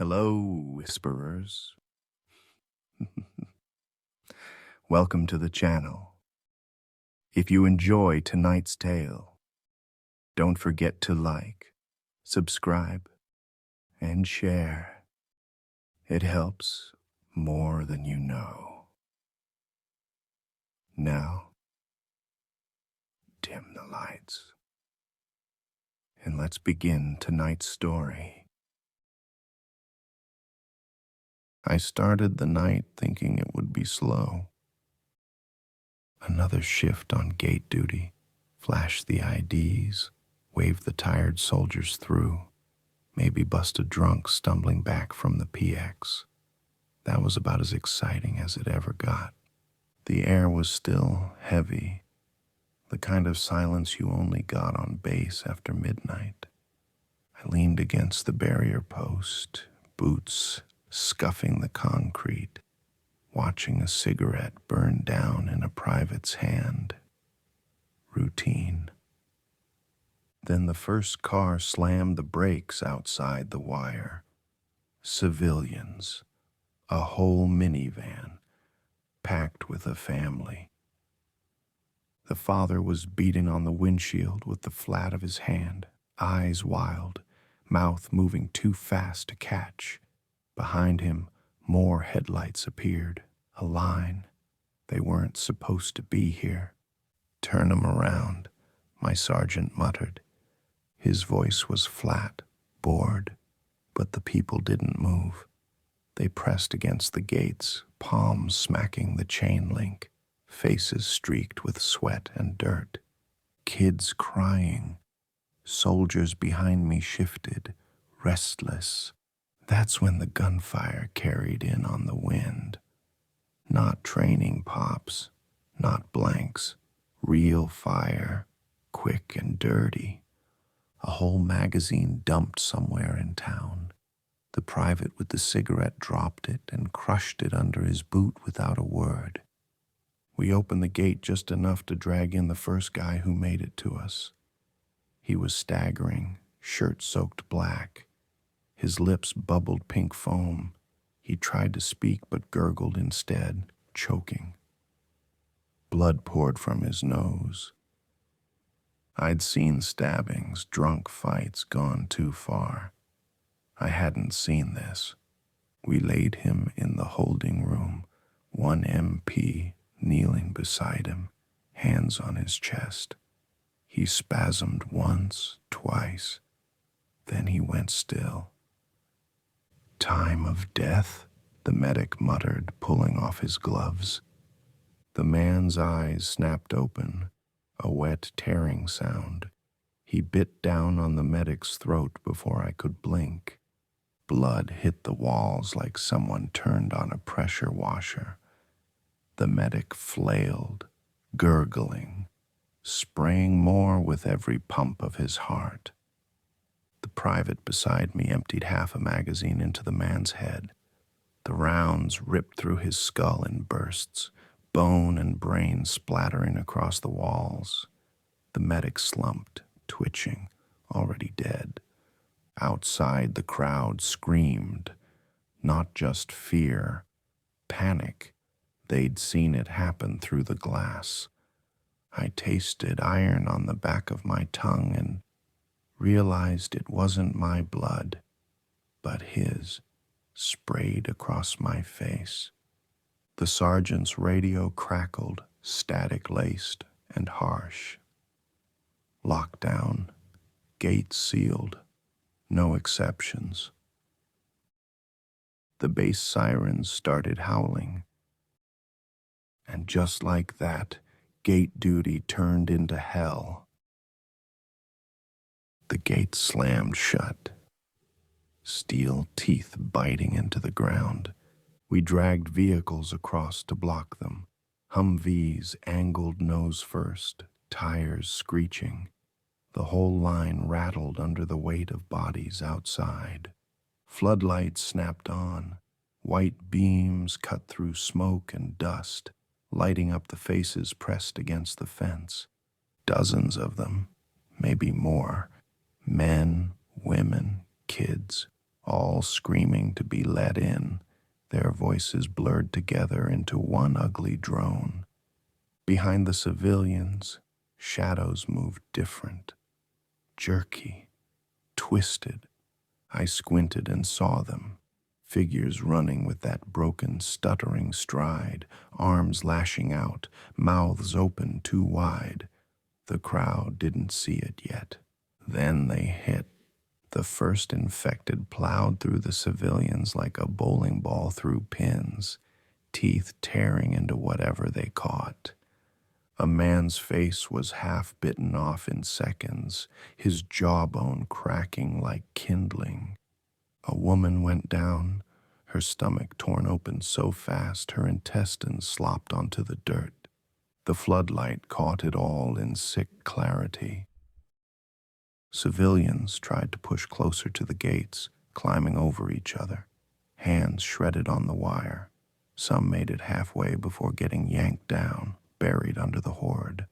Hello, whisperers. Welcome to the channel. If you enjoy tonight's tale, don't forget to like, subscribe, and share. It helps more than you know. Now, dim the lights, and let's begin tonight's story. I started the night thinking it would be slow. Another shift on gate duty, flash the IDs, wave the tired soldiers through, maybe bust a drunk stumbling back from the PX. That was about as exciting as it ever got. The air was still heavy, the kind of silence you only got on base after midnight. I leaned against the barrier post, boots scuffing the concrete, watching a cigarette burn down in a private's hand. Routine. Then the first car slammed the brakes outside the wire. Civilians. A whole minivan, packed with a family. The father was beating on the windshield with the flat of his hand, eyes wild, mouth moving too fast to catch. Behind him, more headlights appeared. A line. They weren't supposed to be here. Turn 'em around, my sergeant muttered. His voice was flat, bored, but the people didn't move. They pressed against the gates, palms smacking the chain link, faces streaked with sweat and dirt. Kids crying. Soldiers behind me shifted, restless. That's when the gunfire carried in on the wind. Not training pops, not blanks, real fire, quick and dirty. A whole magazine dumped somewhere in town. The private with the cigarette dropped it and crushed it under his boot without a word. We opened the gate just enough to drag in the first guy who made it to us. He was staggering, shirt soaked black. His lips bubbled pink foam. He tried to speak but gurgled instead, choking. Blood poured from his nose. I'd seen stabbings, drunk fights gone too far. I hadn't seen this. We laid him in the holding room, one MP kneeling beside him, hands on his chest. He spasmed once, twice. Then he went still. Time of death, the medic muttered, pulling off his gloves. The man's eyes snapped open, a wet tearing sound. He bit down on the medic's throat before I could blink. Blood hit the walls like someone turned on a pressure washer. The medic flailed, gurgling, spraying more with every pump of his heart. The private beside me emptied half a magazine into the man's head. The rounds ripped through his skull in bursts, bone and brain splattering across the walls. The medic slumped, twitching, already dead. Outside, the crowd screamed, not just fear, panic. They'd seen it happen through the glass. I tasted iron on the back of my tongue and realized it wasn't my blood, but his, sprayed across my face. The sergeant's radio crackled, static-laced and harsh. Lockdown, gates sealed, no exceptions. The base sirens started howling. And just like that, gate duty turned into hell. The gate slammed shut, steel teeth biting into the ground. We dragged vehicles across to block them. Humvees angled nose first, tires screeching. The whole line rattled under the weight of bodies outside. Floodlights snapped on. White beams cut through smoke and dust, lighting up the faces pressed against the fence. Dozens of them, maybe more. Men, women, kids, all screaming to be let in, their voices blurred together into one ugly drone. Behind the civilians, shadows moved different, jerky, twisted. I squinted and saw them, figures running with that broken, stuttering stride, arms lashing out, mouths open too wide. The crowd didn't see it yet. Then they hit. The first infected plowed through the civilians like a bowling ball through pins, teeth tearing into whatever they caught. A man's face was half bitten off in seconds, his jawbone cracking like kindling. A woman went down, her stomach torn open so fast her intestines slopped onto the dirt. The floodlight caught it all in sick clarity. Civilians tried to push closer to the gates, climbing over each other, hands shredded on the wire. Some made it halfway before getting yanked down, buried under the horde.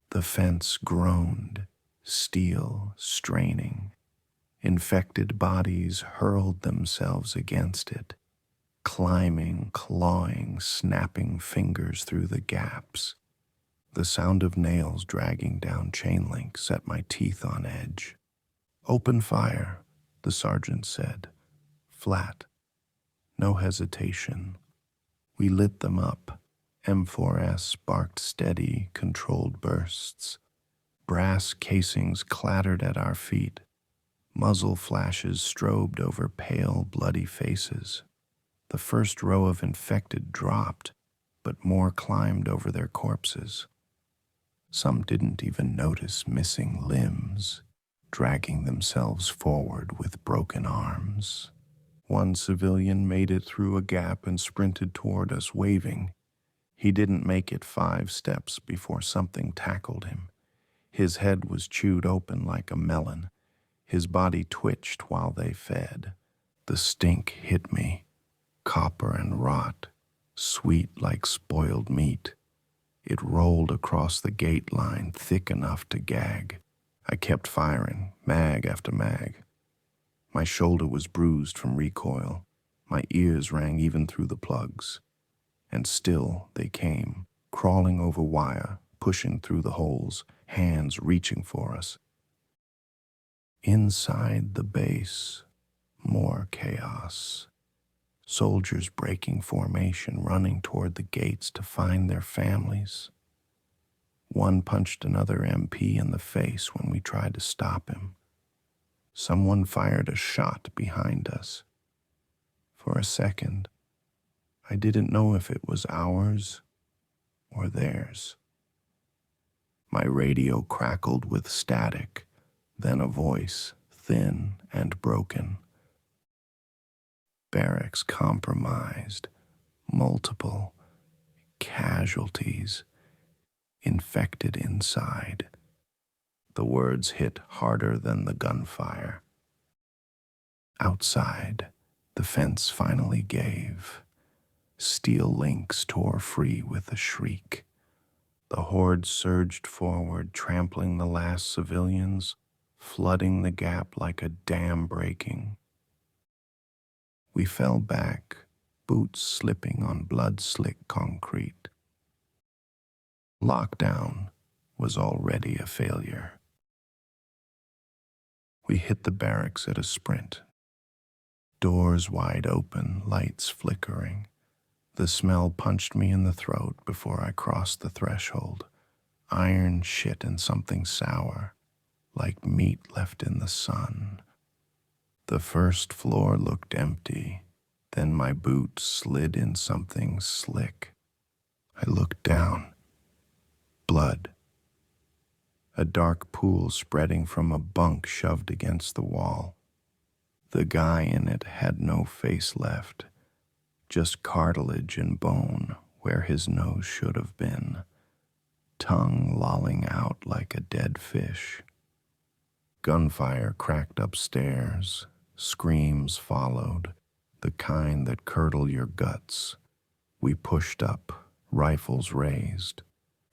The fence groaned, steel straining. Infected bodies hurled themselves against it, climbing, clawing, snapping fingers through the gaps. The sound of nails dragging down chain link set my teeth on edge. "Open fire," the sergeant said. Flat. No hesitation. We lit them up. M4S sparked steady, controlled bursts. Brass casings clattered at our feet. Muzzle flashes strobed over pale, bloody faces. The first row of infected dropped, but more climbed over their corpses. Some didn't even notice missing limbs, dragging themselves forward with broken arms. One civilian made it through a gap and sprinted toward us, waving. He didn't make it 5 steps before something tackled him. His head was chewed open like a melon. His body twitched while they fed. The stink hit me, copper and rot, sweet like spoiled meat. It rolled across the gate line, thick enough to gag. I kept firing, mag after mag. My shoulder was bruised from recoil. My ears rang even through the plugs. And still they came, crawling over wire, pushing through the holes, hands reaching for us. Inside the base, more chaos. Soldiers breaking formation, running toward the gates to find their families. One punched another MP in the face when we tried to stop him. Someone fired a shot behind us. For a second, I didn't know if it was ours or theirs. My radio crackled with static, then a voice, thin and broken. Barracks compromised, multiple casualties, infected inside. The words hit harder than the gunfire. Outside, the fence finally gave. Steel links tore free with a shriek. The horde surged forward, trampling the last civilians, flooding the gap like a dam breaking. We fell back, boots slipping on blood-slick concrete. Lockdown was already a failure. We hit the barracks at a sprint. Doors wide open, lights flickering. The smell punched me in the throat before I crossed the threshold. Iron shit and something sour, like meat left in the sun. The first floor looked empty. Then my boot slid in something slick. I looked down. Blood. A dark pool spreading from a bunk shoved against the wall. The guy in it had no face left, just cartilage and bone where his nose should have been, tongue lolling out like a dead fish. Gunfire cracked upstairs, screams followed, the kind that curdle your guts. We pushed up, rifles raised.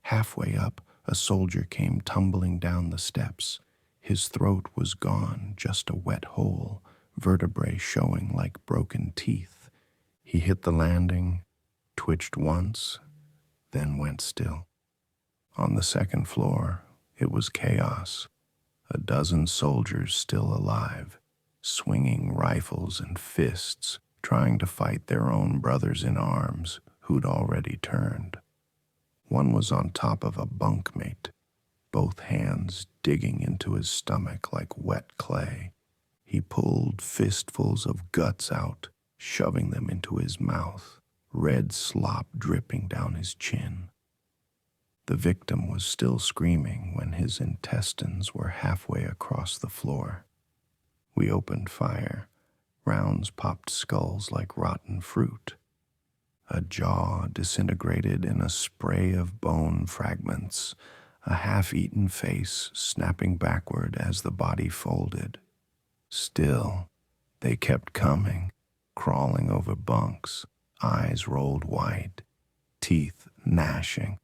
Halfway up, a soldier came tumbling down the steps. His throat was gone, just a wet hole, vertebrae showing like broken teeth. He hit the landing, twitched once, then went still. On the second floor, it was chaos. A dozen soldiers still alive, swinging rifles and fists, trying to fight their own brothers in arms who'd already turned. One was on top of a bunkmate, both hands digging into his stomach like wet clay. He pulled fistfuls of guts out, shoving them into his mouth, red slop dripping down his chin. The victim was still screaming when his intestines were halfway across the floor. We opened fire. Rounds popped skulls like rotten fruit. A jaw disintegrated in a spray of bone fragments, a half-eaten face snapping backward as the body folded. Still, they kept coming, crawling over bunks, eyes rolled wide, teeth gnashing.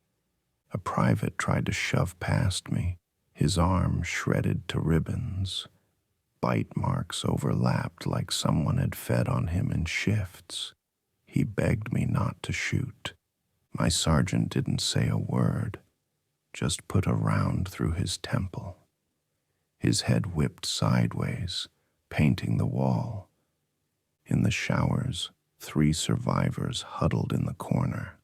A private tried to shove past me, his arm shredded to ribbons. Bite marks overlapped like someone had fed on him in shifts. He begged me not to shoot. My sergeant didn't say a word, just put a round through his temple. His head whipped sideways, painting the wall. In the showers, 3 survivors huddled in the corner.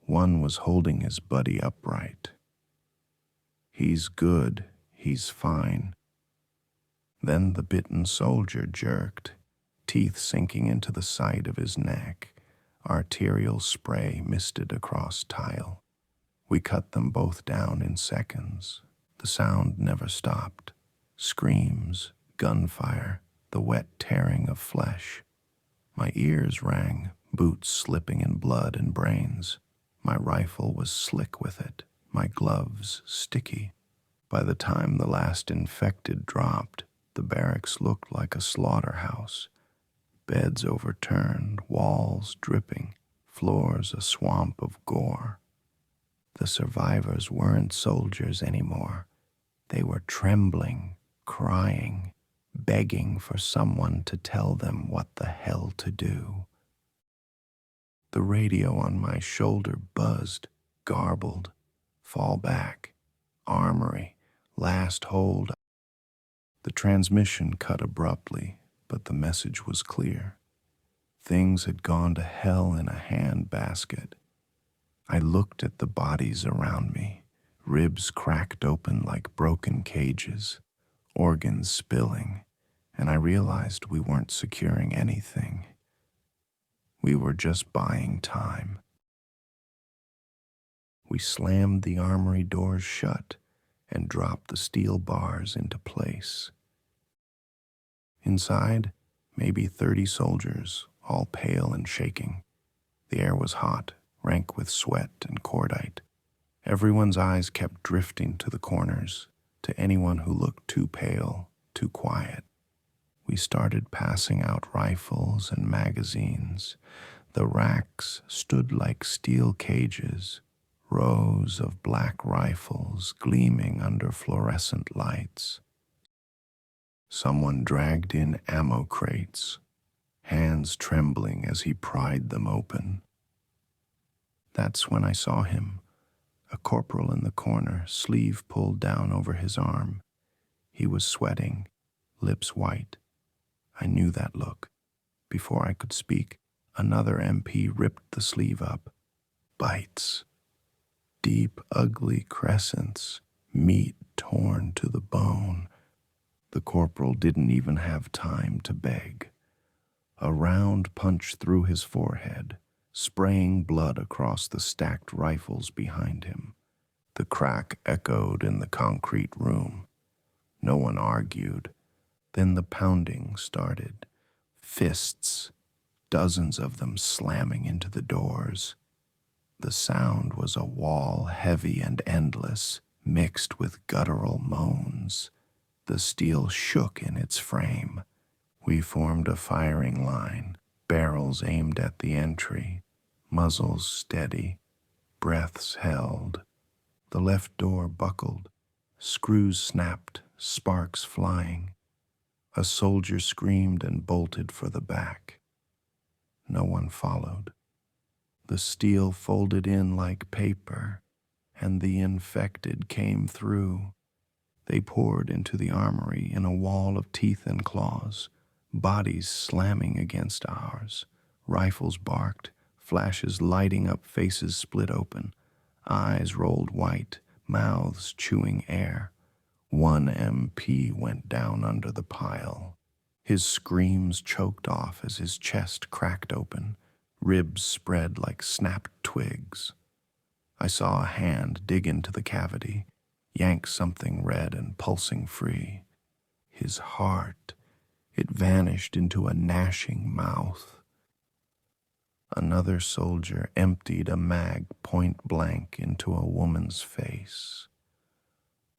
One was holding his buddy upright. "He's good, he's fine." Then the bitten soldier jerked, teeth sinking into the side of his neck. Arterial spray misted across tile. We cut them both down in seconds. The sound never stopped. Screams, gunfire, the wet tearing of flesh. My ears rang, boots slipping in blood and brains. My rifle was slick with it, my gloves sticky. By the time the last infected dropped, the barracks looked like a slaughterhouse. Beds overturned, walls dripping, floors a swamp of gore. The survivors weren't soldiers anymore. They were trembling, crying, begging for someone to tell them what the hell to do. The radio on my shoulder buzzed, garbled. "Fall back. Armory. Last hold." The transmission cut abruptly, but the message was clear. Things had gone to hell in a handbasket. I looked at the bodies around me, ribs cracked open like broken cages, organs spilling, and I realized we weren't securing anything. We were just buying time. We slammed the armory doors shut and dropped the steel bars into place. Inside, maybe 30 soldiers, all pale and shaking. The air was hot, rank with sweat and cordite. Everyone's eyes kept drifting to the corners, to anyone who looked too pale, too quiet. We started passing out rifles and magazines. The racks stood like steel cages, rows of black rifles gleaming under fluorescent lights. Someone dragged in ammo crates, hands trembling as he pried them open. That's when I saw him, a corporal in the corner, sleeve pulled down over his arm. He was sweating, lips white. I knew that look. Before I could speak, another MP ripped the sleeve up. Bites. Deep, ugly crescents, meat torn to the bone. The corporal didn't even have time to beg. A round punched through his forehead, spraying blood across the stacked rifles behind him. The crack echoed in the concrete room. No one argued. Then the pounding started. Fists, dozens of them slamming into the doors. The sound was a wall heavy and endless, mixed with guttural moans. The steel shook in its frame. We formed a firing line, barrels aimed at the entry, muzzles steady, breaths held. The left door buckled, screws snapped, sparks flying. A soldier screamed and bolted for the back. No one followed. The steel folded in like paper, and the infected came through. They poured into the armory in a wall of teeth and claws, bodies slamming against ours. Rifles barked, flashes lighting up, faces split open, eyes rolled white, mouths chewing air. One MP went down under the pile. His screams choked off as his chest cracked open, ribs spread like snapped twigs. I saw a hand dig into the cavity, yank something red and pulsing free. His heart, it vanished into a gnashing mouth. Another soldier emptied a mag point blank into a woman's face.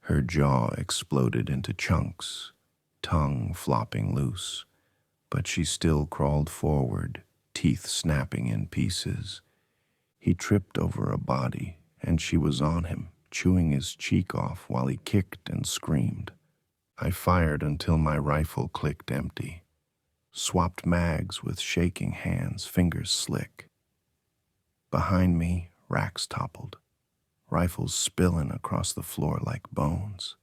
Her jaw exploded into chunks, tongue flopping loose, but she still crawled forward, teeth snapping in pieces. He tripped over a body, and she was on him, chewing his cheek off while he kicked and screamed. I fired until my rifle clicked empty. Swapped mags with shaking hands, fingers slick. Behind me, racks toppled, rifles spilling across the floor like bones.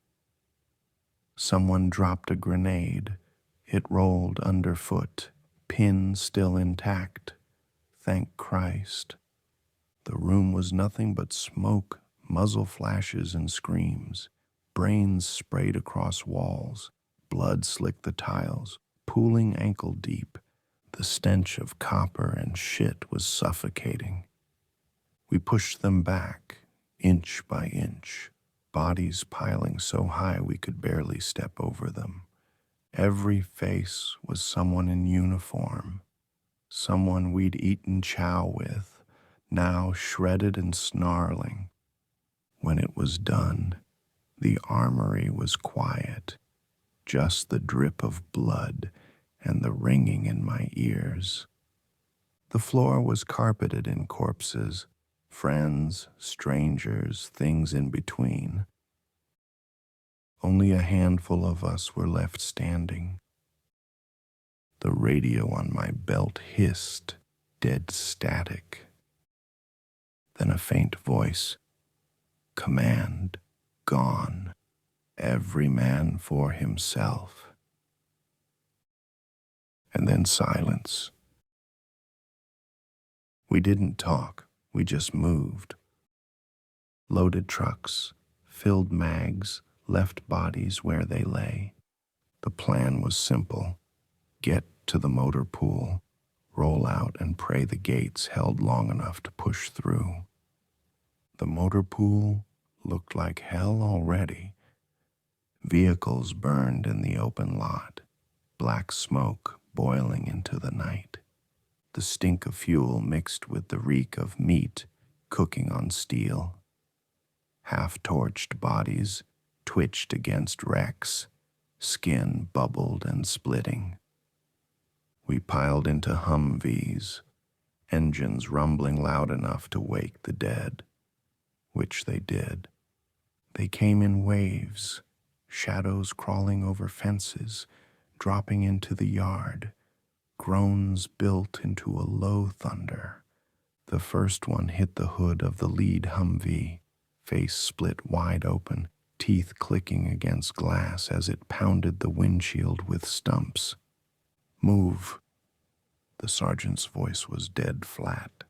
Someone dropped a grenade. It rolled underfoot, pin still intact. Thank Christ. The room was nothing but smoke, muzzle flashes and screams. Brains sprayed across walls. Blood slicked the tiles, pooling ankle deep. The stench of copper and shit was suffocating. We pushed them back, inch by inch, bodies piling so high we could barely step over them. Every face was someone in uniform, someone we'd eaten chow with, now shredded and snarling. When it was done, the armory was quiet, just the drip of blood and the ringing in my ears. The floor was carpeted in corpses, friends, strangers, things in between. Only a handful of us were left standing. The radio on my belt hissed, dead static. Then a faint voice, "Command, gone, every man for himself." And then silence. We didn't talk, we just moved. Loaded trucks, filled mags, left bodies where they lay. The plan was simple: get to the motor pool, roll out and pray the gates held long enough to push through. The motor pool looked like hell already. Vehicles burned in the open lot, black smoke boiling into the night. The stink of fuel mixed with the reek of meat cooking on steel. Half-torched bodies twitched against wrecks, skin bubbled and splitting. We piled into Humvees, engines rumbling loud enough to wake the dead, which they did. They came in waves, shadows crawling over fences, dropping into the yard, groans built into a low thunder. The first one hit the hood of the lead Humvee, face split wide open, teeth clicking against glass as it pounded the windshield with stumps. "Move." The sergeant's voice was dead flat.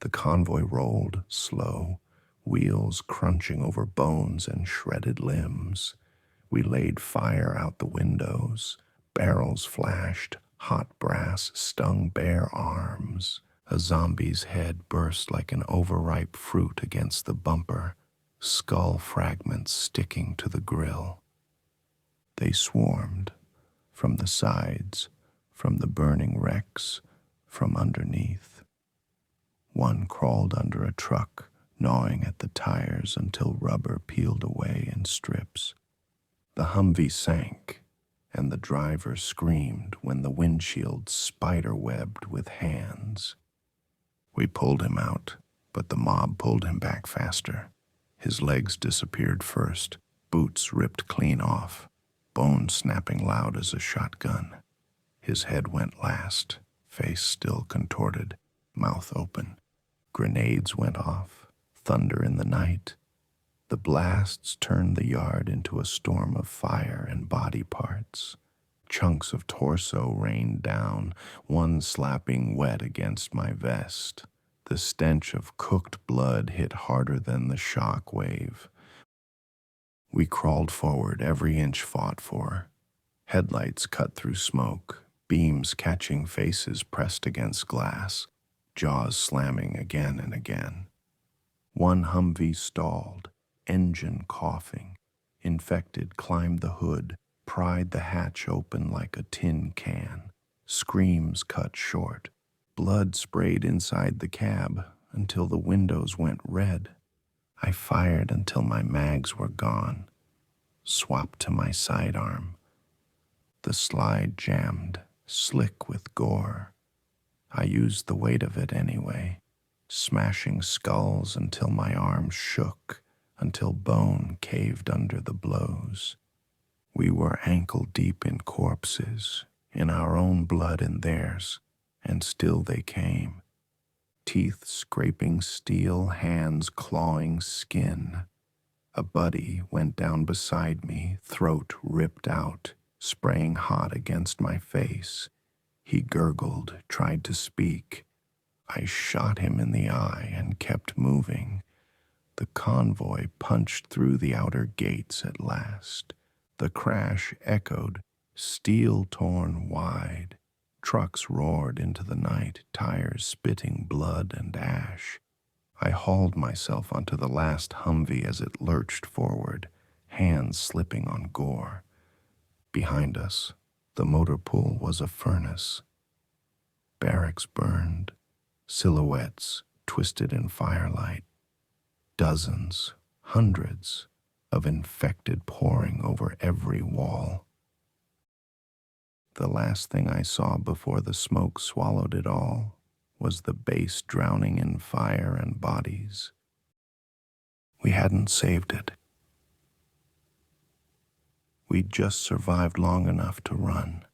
The convoy rolled, slow, wheels crunching over bones and shredded limbs. We laid fire out the windows. Barrels flashed, hot brass stung bare arms. A zombie's head burst like an overripe fruit against the bumper, skull fragments sticking to the grill. They swarmed, from the sides, from the burning wrecks, from underneath. One crawled under a truck, gnawing at the tires until rubber peeled away in strips. The Humvee sank, and the driver screamed when the windshield spider-webbed with hands. We pulled him out, but the mob pulled him back faster. His legs disappeared first, boots ripped clean off. bone snapping loud as a shotgun. His head went last, face still contorted, mouth open. Grenades went off, thunder in the night. The blasts turned the yard into a storm of fire and body parts. Chunks of torso rained down, one slapping wet against my vest. The stench of cooked blood hit harder than the shock wave. We crawled forward, every inch fought for. Headlights cut through smoke, beams catching faces pressed against glass, jaws slamming again and again. One Humvee stalled, engine coughing. Infected climbed the hood, pried the hatch open like a tin can. Screams cut short. Blood sprayed inside the cab until the windows went red. I fired until my mags were gone. Swapped to my sidearm. The slide jammed, slick with gore. I used the weight of it anyway, smashing skulls until my arms shook, until bone caved under the blows. We were ankle deep in corpses, in our own blood and theirs, and still they came. Teeth scraping steel, hands clawing skin. A buddy went down beside me, throat ripped out, spraying hot against my face. He gurgled, tried to speak. I shot him in the eye and kept moving. The convoy punched through the outer gates at last. The crash echoed, steel torn wide. Trucks roared into the night, tires spitting blood and ash. I hauled myself onto the last Humvee as it lurched forward, hands slipping on gore. Behind us, the motor pool was a furnace. Barracks burned, silhouettes twisted in firelight. Dozens, hundreds of infected pouring over every wall. The last thing I saw before the smoke swallowed it all was the base drowning in fire and bodies. We hadn't saved it. We'd just survived long enough to run.